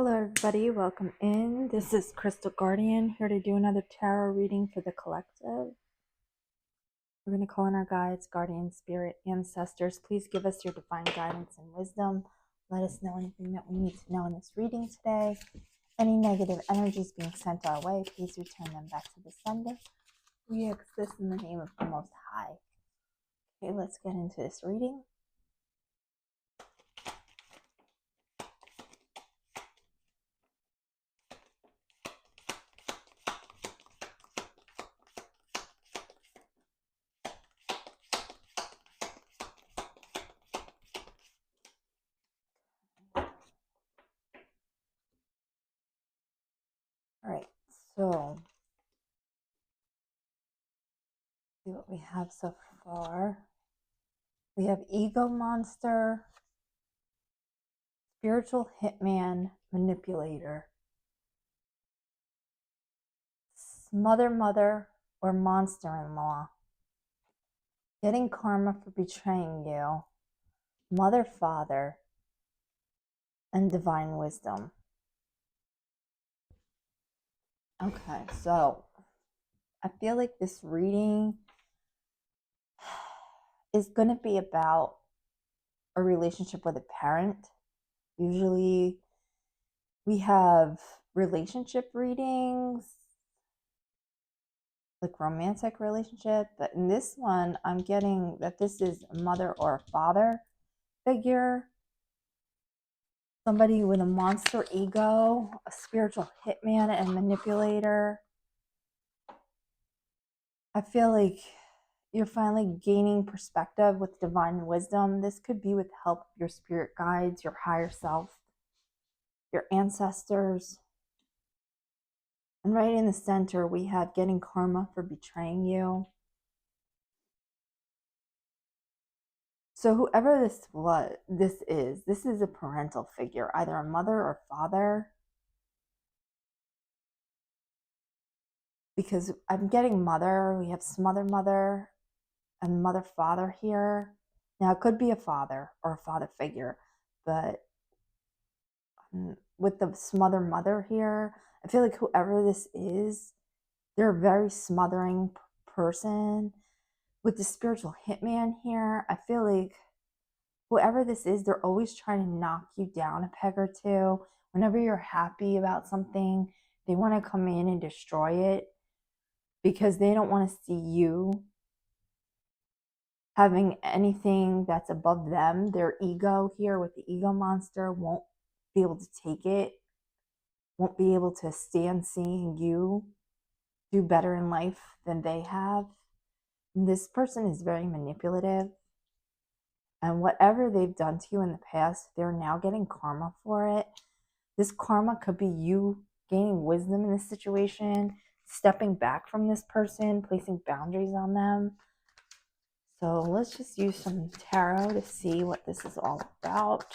Hello everybody, welcome in. This is Crystal Guardian here to do another tarot reading for the collective. We're going to call in our guides, guardian spirit, ancestors. Please give us your divine guidance and wisdom. Let us know anything that we need to know in this reading today. Any negative energies being sent our way, please return them back to the sender. We ask this in the name of the Most High. Okay, let's get into this reading. All right, so see what we have so far. We have ego monster, spiritual hitman, manipulator, mother, or monster-in-law, getting karma for betraying you, mother, father, and divine wisdom. Okay, so I feel like this reading is going to be about a relationship with a parent. Usually we have relationship readings, like romantic relationship, but in this one I'm getting that this is a mother or a father figure, somebody with a monster ego, a spiritual hitman and manipulator. I feel like you're finally gaining perspective with divine wisdom. This could be with help of your spirit guides, your higher self, your ancestors. And right in the center, we have getting karma for betraying you. So whoever this is a parental figure, either a mother or father. Because I'm getting mother, we have mother, and mother, father here. Now it could be a father or a father figure, but with the mother here, I feel like whoever this is, they're a very smothering person. With the spiritual hitman here, I feel like whoever this is, they're always trying to knock you down a peg or two. Whenever you're happy about something, they want to come in and destroy it because they don't want to see you having anything that's above them. Their ego here with the ego monster won't be able to take it, won't be able to stand seeing you do better in life than they have. And this person is very manipulative. And whatever they've done to you in the past, they're now getting karma for it. This karma could be you gaining wisdom in this situation, stepping back from this person, placing boundaries on them. So let's just use some tarot to see what this is all about.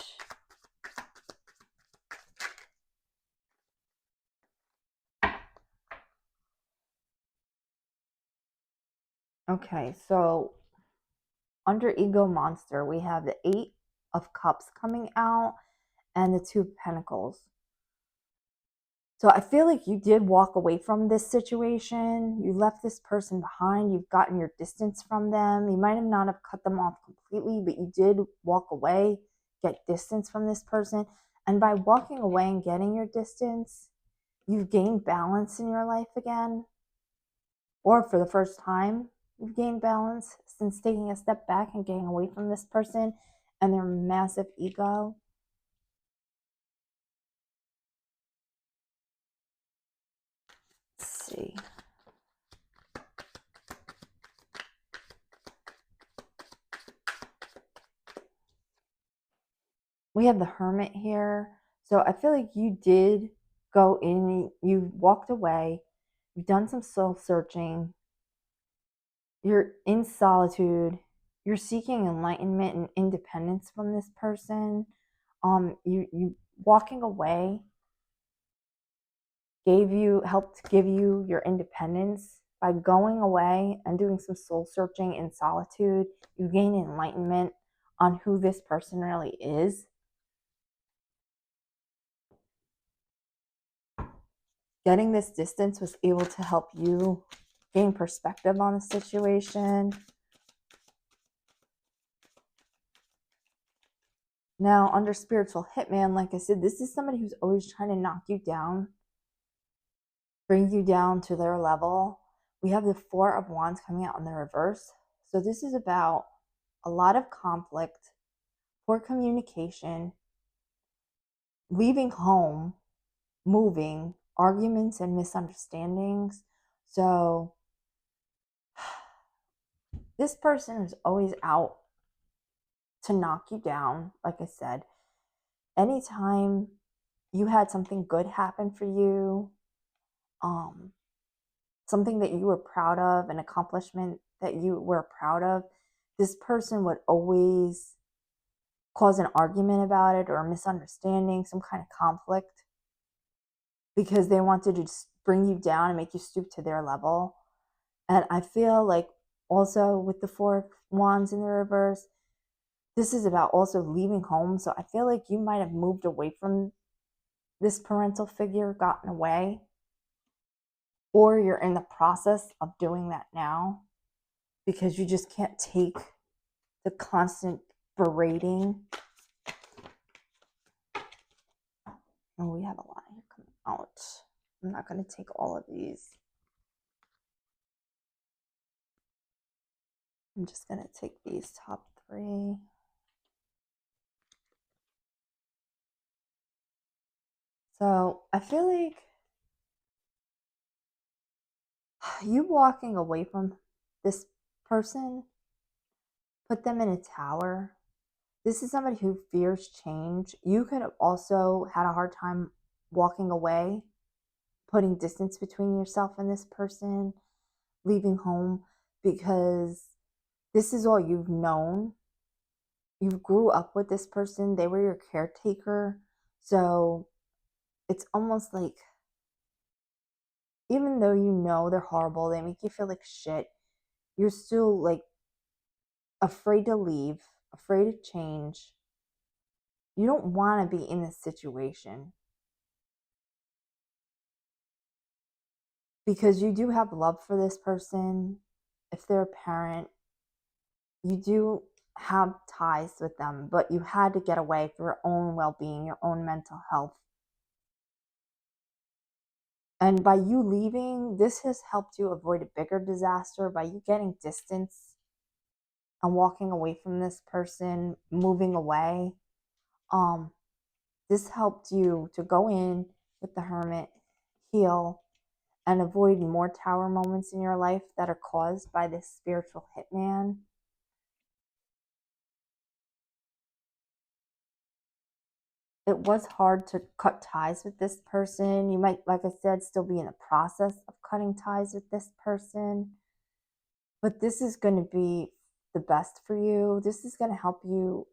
Okay, so under ego monster, we have the 8 of Cups coming out and the 2 of Pentacles. So I feel like you did walk away from this situation. You left this person behind. You've gotten your distance from them. You might have not have cut them off completely, but you did walk away, get distance from this person. And by walking away and getting your distance, you've gained balance in your life again. Or for the first time, you've gained balance since taking a step back and getting away from this person and their massive ego. Let's see. We have the Hermit here. So I feel like you did go in, you walked away, you've done some soul searching, you're in solitude, you're seeking enlightenment and independence from this person. You walking away helped give you your independence. By going away and doing some soul searching in solitude, you gain enlightenment on who this person really is. Getting this distance was able to help you gain perspective on the situation. Now, under spiritual hitman, like I said, this is somebody who's always trying to knock you down, bring you down to their level. We have the Four of Wands coming out in the reverse. So this is about a lot of conflict, poor communication, leaving home, moving, arguments and misunderstandings. So this person is always out to knock you down. Like I said, anytime you had something good happen for you, something that you were proud of, an accomplishment that you were proud of, this person would always cause an argument about it or a misunderstanding, some kind of conflict, because they wanted to just bring you down and make you stoop to their level. And I feel like also with the Four of Wands in the reverse, this is about also leaving home. So I feel like you might have moved away from this parental figure, gotten away, or you're in the process of doing that now because you just can't take the constant berating. Oh, we have a lot here coming out. I'm not going to take all of these. I'm just going to take these top three. So I feel like you walking away from this person put them in a tower. This is somebody who fears change. You could have also had a hard time walking away, putting distance between yourself and this person, leaving home, because this is all you've known. You grew up with this person. They were your caretaker. So it's almost like, even though you know they're horrible, they make you feel like shit, you're still like afraid to leave, afraid to change. You don't want to be in this situation because you do have love for this person. If they're a parent, you do have ties with them, but you had to get away for your own well-being, your own mental health. And by you leaving, this has helped you avoid a bigger disaster. By you getting distance and walking away from this person, moving away, this helped you to go in with the Hermit, heal, and avoid more tower moments in your life that are caused by this spiritual hitman. It was hard to cut ties with this person. You might, like I said, still be in the process of cutting ties with this person. But this is going to be the best for you. This is going to help you.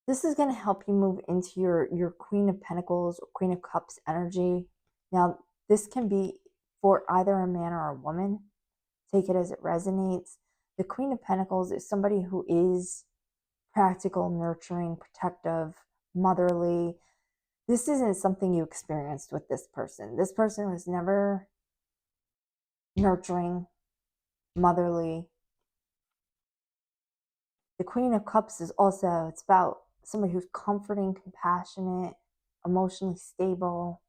This is going to help you move into your Queen of Pentacles or Queen of Cups energy. Now, this can be for either a man or a woman. Take it as it resonates. The Queen of Pentacles is somebody who is practical, nurturing, protective, motherly. This isn't something you experienced with this person. This person was never nurturing, motherly. The Queen of Cups is also, it's about somebody who's comforting, compassionate, emotionally stable,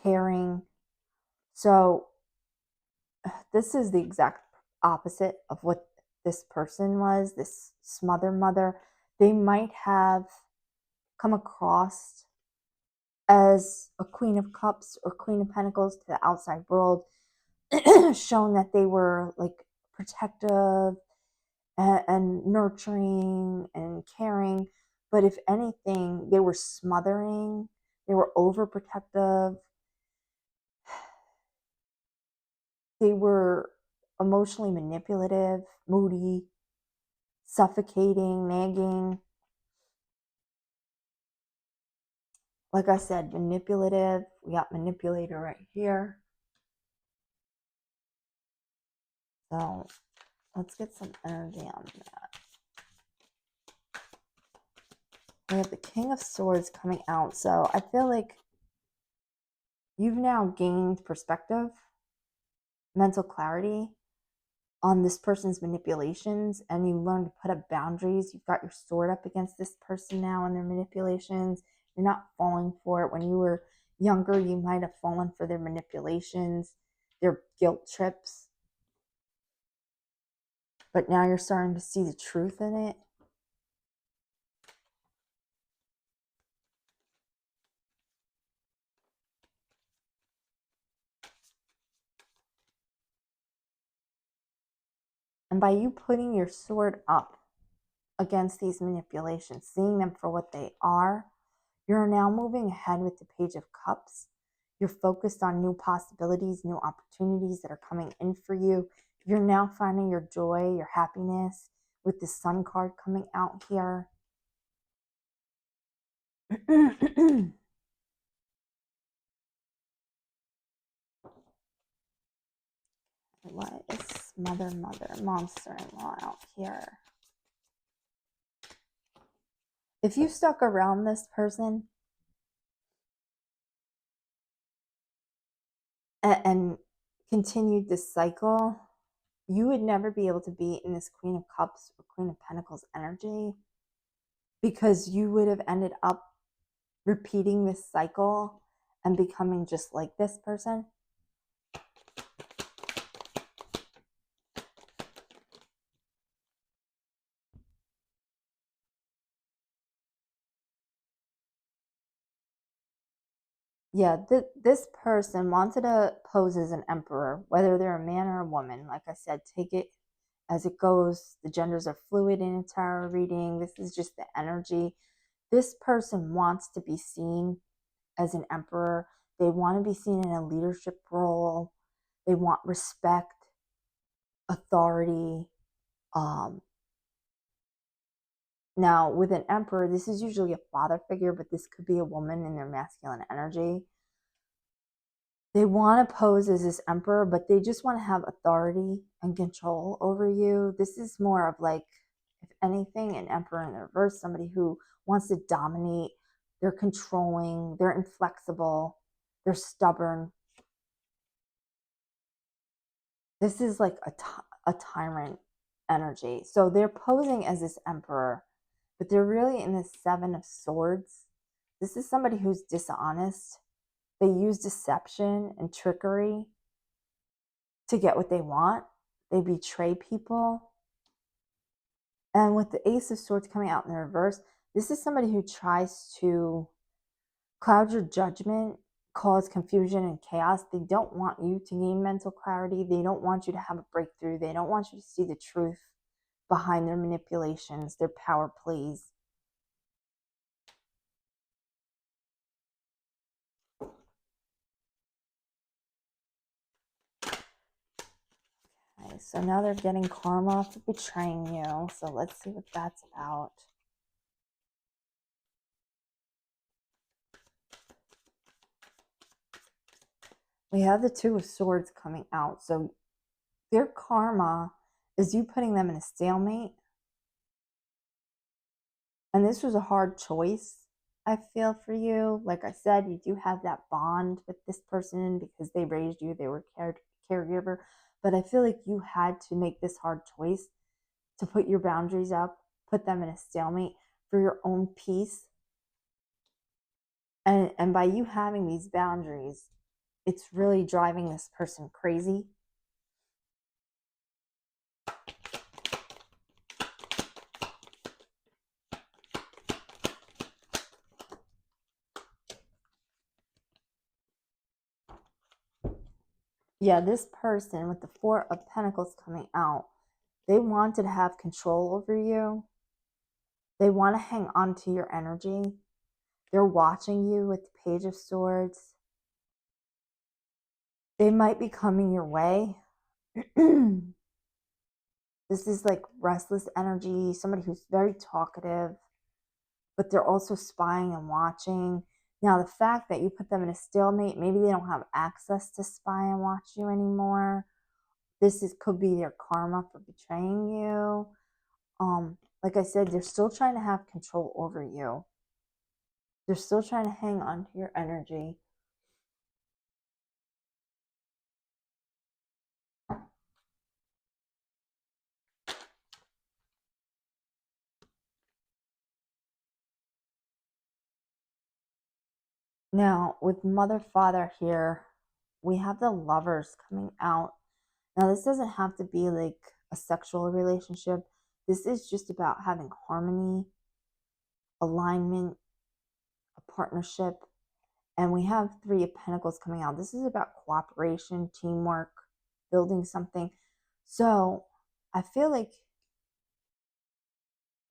caring. So this is the exact opposite of what this person was, this smother mother. They might have come across as a Queen of Cups or Queen of Pentacles to the outside world, shown that they were like protective and nurturing and caring. But if anything, they were smothering, they were overprotective, they were emotionally manipulative, moody, suffocating, nagging. Like I said, manipulative. We got manipulator right here. So let's get some energy on that. We have the King of Swords coming out. So I feel like you've now gained perspective, mental clarity on this person's manipulations, and you learn to put up boundaries. You've got your sword up against this person now and their manipulations. You're not falling for it. When you were younger, you might have fallen for their manipulations, their guilt trips, but now you're starting to see the truth in it. And by you putting your sword up against these manipulations, seeing them for what they are, you're now moving ahead with the Page of Cups. You're focused on new possibilities, new opportunities that are coming in for you. You're now finding your joy, your happiness with the Sun card coming out here. What is mother, monster-in-law out here? If you stuck around this person and continued this cycle, you would never be able to be in this Queen of Cups or Queen of Pentacles energy, because you would have ended up repeating this cycle and becoming just like this person. Yeah, this person wanted to pose as an emperor, whether they're a man or a woman. Like I said, take it as it goes. The genders are fluid in a tarot reading. This is just the energy. This person wants to be seen as an emperor. They want to be seen in a leadership role. They want respect, authority. Now, with an emperor, this is usually a father figure, but this could be a woman in their masculine energy. They want to pose as this emperor, but they just want to have authority and control over you. This is more of like, if anything, an emperor in the reverse, somebody who wants to dominate. They're controlling, they're inflexible, they're stubborn. This is like a tyrant energy. So they're posing as this emperor, but they're really in the Seven of Swords. This is somebody who's dishonest. They use deception and trickery to get what they want. They betray people. And with the Ace of Swords coming out in the reverse, this is somebody who tries to cloud your judgment, cause confusion and chaos. They don't want you to gain mental clarity. They don't want you to have a breakthrough. They don't want you to see the truth behind their manipulations, their power plays. Okay, so now they're getting karma for betraying you. So let's see what that's about. We have the Two of Swords coming out. So their karma is you putting them in a stalemate. And this was a hard choice, I feel, for you. Like I said, you do have that bond with this person because they raised you, they were caregiver. But I feel like you had to make this hard choice to put your boundaries up, put them in a stalemate for your own peace. And by you having these boundaries, it's really driving this person crazy. Yeah, this person with the Four of Pentacles coming out, they wanted to have control over you. They want to hang on to your energy. They're watching you with the Page of Swords. They might be coming your way. This is like restless energy, somebody who's very talkative, but they're also spying and watching. Now, the fact that you put them in a stalemate, maybe they don't have access to spy and watch you anymore. Could be their karma for betraying you. Like I said, they're still trying to have control over you. They're still trying to hang on to your energy. Now, with mother, father here, we have the lovers coming out. Now, this doesn't have to be like a sexual relationship. This is just about having harmony, alignment, a partnership. And we have Three of Pentacles coming out. This is about cooperation, teamwork, building something. So I feel like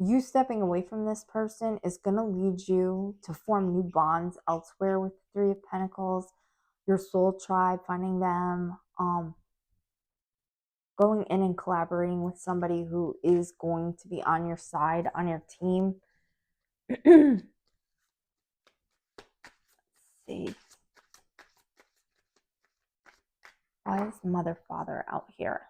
you stepping away from this person is going to lead you to form new bonds elsewhere with the Three of Pentacles, your soul tribe, finding them, going in and collaborating with somebody who is going to be on your side, on your team. Let's see. Why is mother, father out here?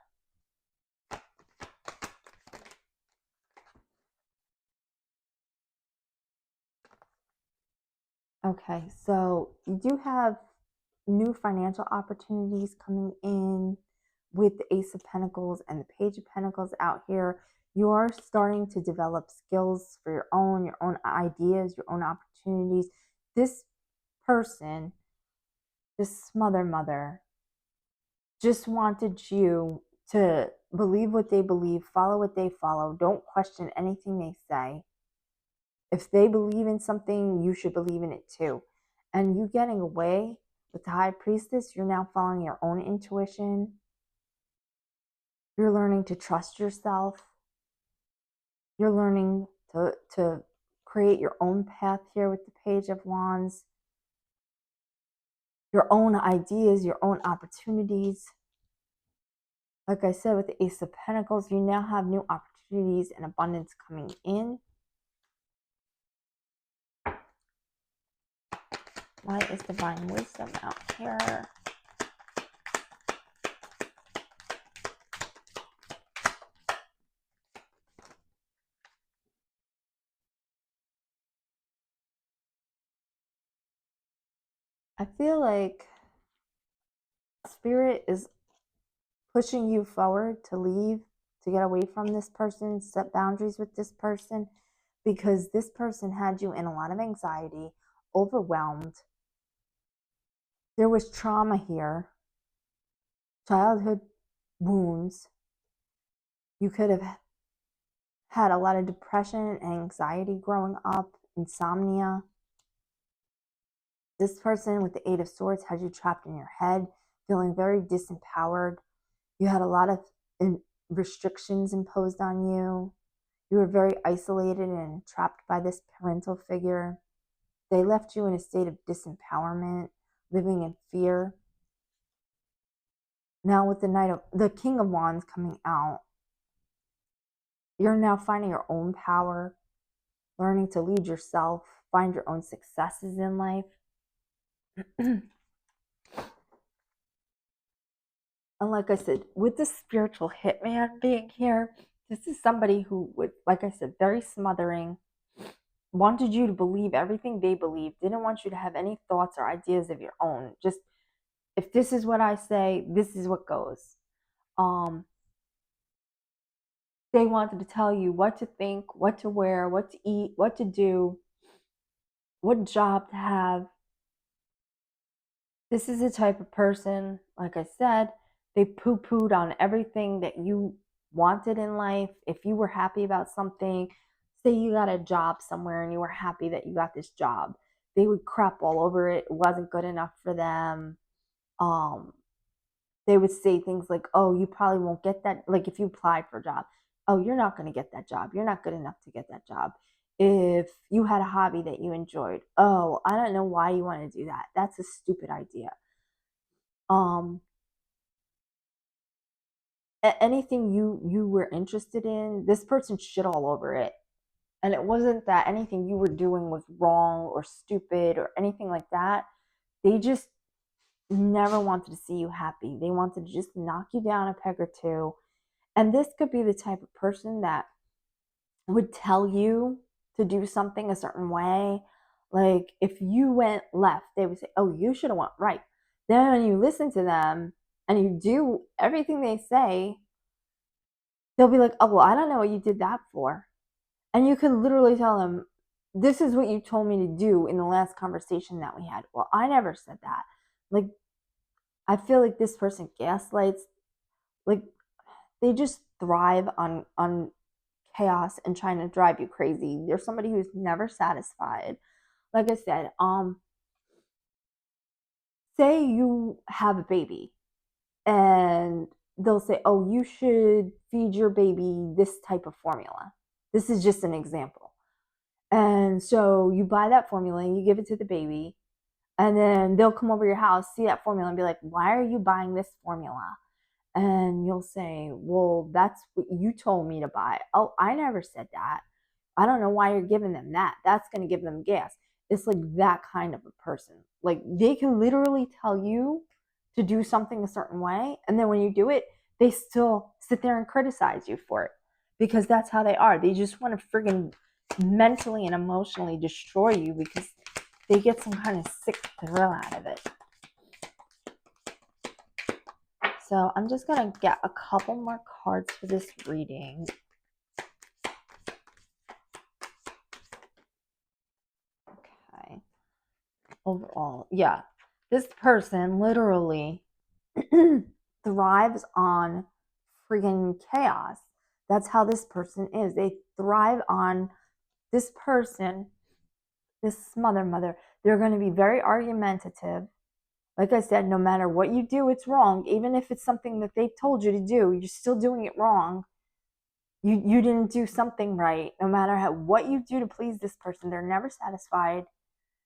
Okay, so you do have new financial opportunities coming in with the Ace of Pentacles and the Page of Pentacles out here. You are starting to develop skills for your own ideas, your own opportunities. This person, this mother, just wanted you to believe what they believe, follow what they follow. Don't question anything they say. If they believe in something, you should believe in it too. And you getting away with the High Priestess, you're now following your own intuition. You're learning to trust yourself. You're learning to create your own path here with the Page of Wands, your own ideas, your own opportunities. Like I said, with the Ace of Pentacles, you now have new opportunities and abundance coming in. Why is divine wisdom out here? I feel like Spirit is pushing you forward to leave, to get away from this person, set boundaries with this person, because this person had you in a lot of anxiety, overwhelmed. There was trauma here, childhood wounds. You could have had a lot of depression and anxiety growing up, insomnia. This person with the Eight of Swords had you trapped in your head, feeling very disempowered. You had a lot of restrictions imposed on you. You were very isolated and trapped by this parental figure. They left you in a state of disempowerment, living in fear. Now with the King of Wands coming out, you're now finding your own power, learning to lead yourself, find your own successes in life. And like I said, with the spiritual hitman being here, this is somebody who would, like I said, very smothering, wanted you to believe everything they believed, didn't want you to have any thoughts or ideas of your own. Just, if this is what I say, this is what goes. They wanted to tell you what to think, what to wear, what to eat, what to do, what job to have. This is the type of person, like I said, they poo-pooed on everything that you wanted in life. If you were happy about something, say you got a job somewhere and you were happy that you got this job, they would crap all over it. It wasn't good enough for them. Um, they would say things like, oh, you probably won't get that. Like if you applied for a job, oh, you're not going to get that job. You're not good enough to get that job. If you had a hobby that you enjoyed, oh, I don't know why you want to do that. That's a stupid idea. Um, Anything you were interested in, this person shit all over it. And it wasn't that anything you were doing was wrong or stupid or anything like that. They just never wanted to see you happy. They wanted to just knock you down a peg or two. And this could be the type of person that would tell you to do something a certain way. Like if you went left, they would say, oh, you should have went right. Then when you listen to them and you do everything they say, they'll be like, oh, well, I don't know what you did that for. And you can literally tell them, this is what you told me to do in the last conversation that we had. Well, I never said that. Like, I feel like this person gaslights, like, they just thrive on chaos and trying to drive you crazy. They're somebody who's never satisfied. Like I said, say you have a baby and they'll say, oh, you should feed your baby this type of formula. This is just an example. And so you buy that formula and you give it to the baby, and then they'll come over your house, see that formula, and be like, why are you buying this formula? And you'll say, well, that's what you told me to buy. Oh, I never said that. I don't know why you're giving them that. That's going to give them gas. It's like that kind of a person. Like they can literally tell you to do something a certain way. And then when you do it, they still sit there and criticize you for it because that's how they are. They just want to friggin' mentally and emotionally destroy you because they get some kind of sick thrill out of it. So I'm just going to get a couple more cards for this reading. Okay. Overall, yeah. This person literally thrives on freaking chaos. That's how this person is. They thrive on this person, this mother. They're going to be very argumentative. Like I said, no matter what you do, it's wrong. Even if it's something that they told you to do, you're still doing it wrong. You didn't do something right. No matter what you do to please this person, they're never satisfied.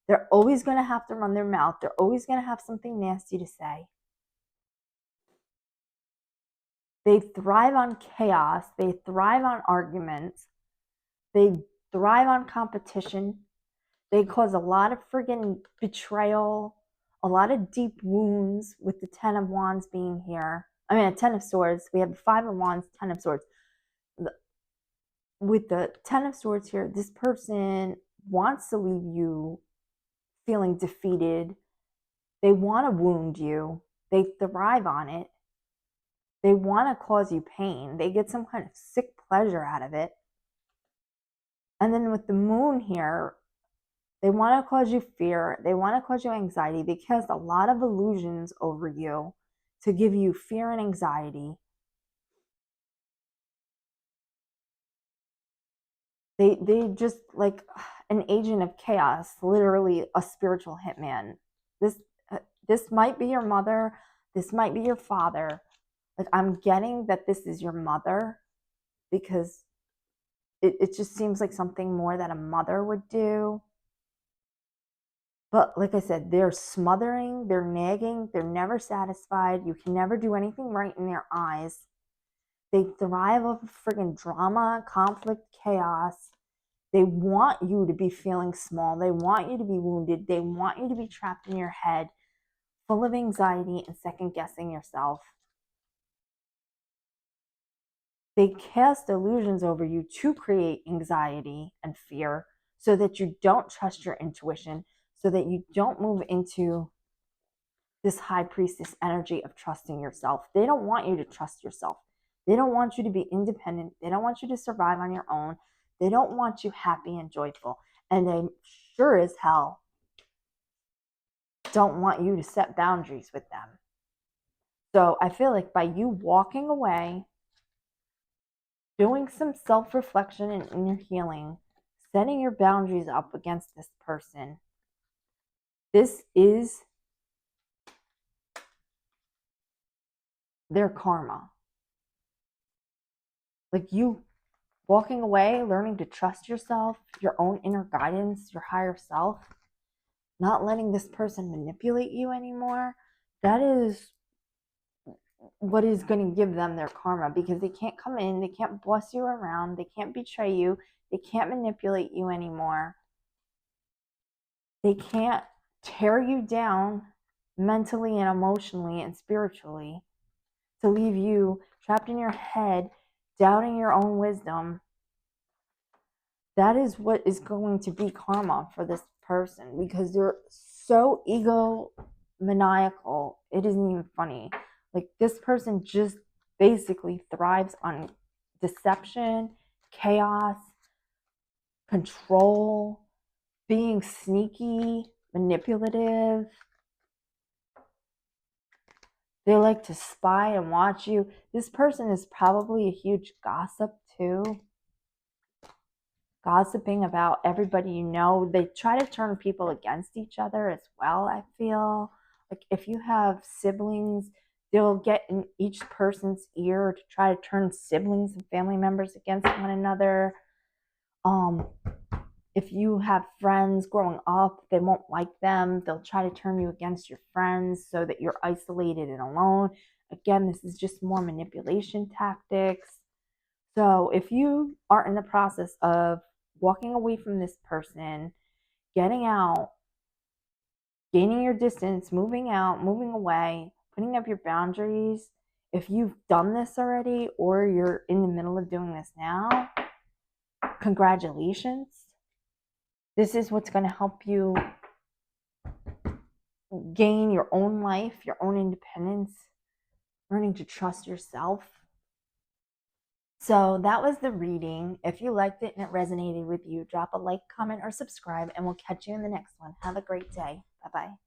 They're always going to have to run their mouth. They're always going to have something nasty to say. They thrive on chaos. They thrive on arguments. They thrive on competition. They cause a lot of friggin' betrayal, a lot of deep wounds with the Ten of Wands being here. I mean, a Ten of Swords. We have the Five of Wands, Ten of Swords. With the Ten of Swords here, this person wants to leave you feeling defeated. They want to wound you. They thrive on it. They want to cause you pain. They get some kind of sick pleasure out of it. And then with the moon here, they want to cause you fear. They want to cause you anxiety. They cast a lot of illusions over you to give you fear and anxiety. They just like an agent of chaos, literally a spiritual hitman. This this might be your mother. This might be your father. Like I'm getting that this is your mother because it just seems like something more that a mother would do. But like I said, they're smothering, they're nagging, they're never satisfied. You can never do anything right in their eyes. They thrive off of friggin' drama, conflict, chaos. They want you to be feeling small. They want you to be wounded. They want you to be trapped in your head, full of anxiety and second guessing yourself. They cast illusions over you to create anxiety and fear so that you don't trust your intuition, so that you don't move into this high priestess energy of trusting yourself. They don't want you to trust yourself. They don't want you to be independent. They don't want you to survive on your own. They don't want you happy and joyful. And they sure as hell don't want you to set boundaries with them. So I feel like by you walking away, doing some self-reflection and inner healing, setting your boundaries up against this person, this is their karma. Like you walking away, learning to trust yourself, your own inner guidance, your higher self, not letting this person manipulate you anymore, that is what is going to give them their karma, because they can't come in, they can't boss you around, they can't betray you, they can't manipulate you anymore. They can't tear you down mentally and emotionally and spiritually to leave you trapped in your head, doubting your own wisdom. That is what is going to be karma for this person because they're so egomaniacal. It isn't even funny. Like, this person just basically thrives on deception, chaos, control, being sneaky, manipulative. They like to spy and watch you. This person is probably a huge gossip too. Gossiping about everybody you know. They try to turn people against each other as well, I feel. Like, if you have siblings, they'll get in each person's ear to try to turn siblings and family members against one another. Um, if you have friends growing up, they won't like them. They'll try to turn you against your friends so that you're isolated and alone. Again, this is just more manipulation tactics. So if you are in the process of walking away from this person, getting out, gaining your distance, moving out, moving away, putting up your boundaries, if you've done this already or you're in the middle of doing this now, congratulations. This is what's going to help you gain your own life, your own independence, learning to trust yourself. So that was the reading. If you liked it and it resonated with you, drop a like, comment, or subscribe, and we'll catch you in the next one. Have a great day. Bye-bye.